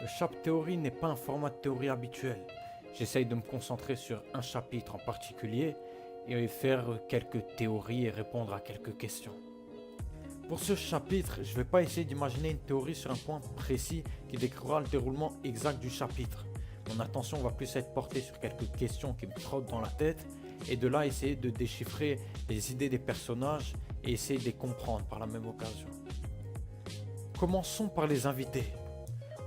Le chapitre théorie n'est pas un format de théorie habituel. J'essaye de me concentrer sur un chapitre en particulier et faire quelques théories et répondre à quelques questions. Pour ce chapitre, je ne vais pas essayer d'imaginer une théorie sur un point précis qui décrira le déroulement exact du chapitre. Mon attention va plus être portée sur quelques questions qui me trottent dans la tête et de là essayer de déchiffrer les idées des personnages et essayer de les comprendre par la même occasion. Commençons par les invités.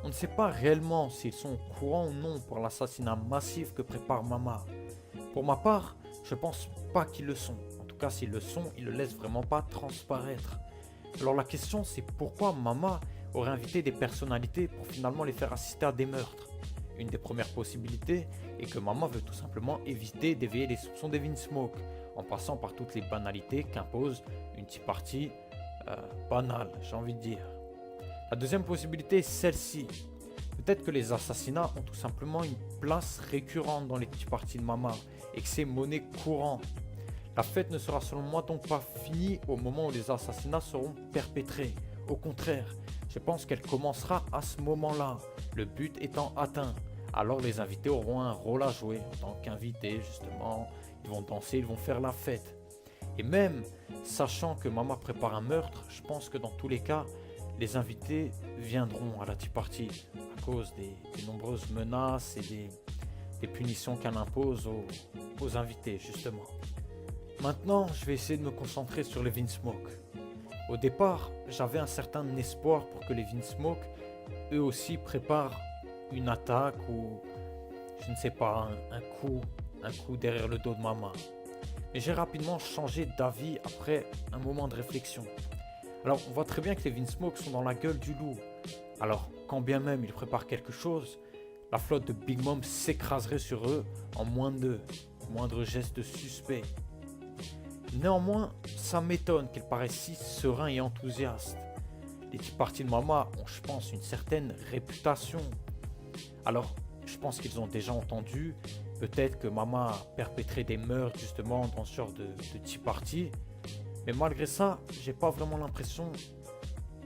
On ne sait pas réellement s'ils sont au courant ou non pour l'assassinat massif que prépare Mama. Pour ma part, je pense pas qu'ils le sont. En tout cas, s'ils le sont, ils le laissent vraiment pas transparaître. Alors la question c'est pourquoi Mama aurait invité des personnalités pour finalement les faire assister à des meurtres. Une des premières possibilités est que Mama veut tout simplement éviter d'éveiller les soupçons d'Evin Smoke en passant par toutes les banalités qu'impose une Tea Party banale, j'ai envie de dire. La deuxième possibilité est celle-ci. Peut-être que les assassinats ont tout simplement une place récurrente dans les Tea Parties de Mama et que c'est monnaie courante. La fête ne sera selon moi donc pas finie au moment où les assassinats seront perpétrés. Au contraire, je pense qu'elle commencera à ce moment-là, le but étant atteint. Alors les invités auront un rôle à jouer en tant qu'invités justement, ils vont danser, ils vont faire la fête. Et même sachant que Mama prépare un meurtre, je pense que dans tous les cas, les invités viendront à la Tea Party à cause des nombreuses menaces et des punitions qu'elle impose aux invités justement. Maintenant, je vais essayer de me concentrer sur les Evin Smoke. Au départ, j'avais un certain espoir pour que les Evin Smoke, eux aussi, préparent une attaque ou, je ne sais pas, un coup derrière le dos de Mama. Mais j'ai rapidement changé d'avis après un moment de réflexion. Alors, on voit très bien que les Evin Smoke sont dans la gueule du loup. Alors, quand bien même ils préparent quelque chose, la flotte de Big Mom s'écraserait sur eux en moindre geste suspect. Néanmoins, ça m'étonne qu'elle paraisse si serein et enthousiaste. Les Tea Party de Mama ont, je pense, une certaine réputation. Alors, je pense qu'ils ont déjà entendu, peut-être que Mama a perpétré des meurtres justement dans ce genre de Tea Party. Mais malgré ça, j'ai pas vraiment l'impression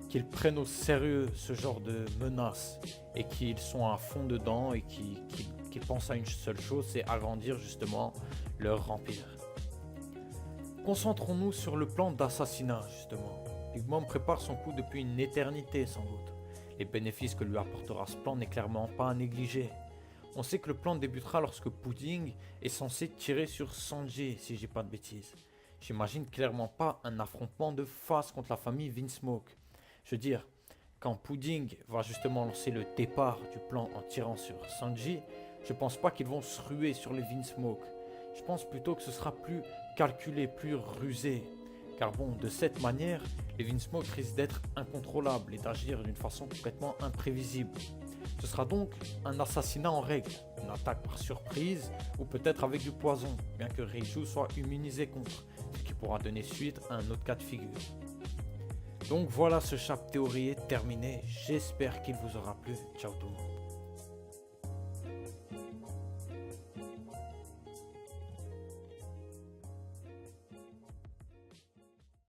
qu'ils prennent au sérieux ce genre de menaces et qu'ils sont à fond dedans et qu'ils pensent à une seule chose, c'est agrandir justement leur empire. Concentrons-nous sur le plan d'assassinat justement. Big Mom prépare son coup depuis une éternité sans doute. Les bénéfices que lui apportera ce plan n'est clairement pas à négliger. On sait que le plan débutera lorsque Pudding est censé tirer sur Sanji si j'ai pas de bêtises. J'imagine clairement pas un affrontement de face contre la famille Evin Smoke. Je veux dire, quand Pudding va justement lancer le départ du plan en tirant sur Sanji, je pense pas qu'ils vont se ruer sur les Evin Smoke. Je pense plutôt que ce sera plus calculé, plus rusé. Car bon, de cette manière, les Evin Smoke risquent d'être incontrôlables et d'agir d'une façon complètement imprévisible. Ce sera donc un assassinat en règle, une attaque par surprise ou peut-être avec du poison, bien que Reiju soit immunisé contre, ce qui pourra donner suite à un autre cas de figure. Donc voilà, ce chapitre théorie est terminé, j'espère qu'il vous aura plu, ciao tout le monde.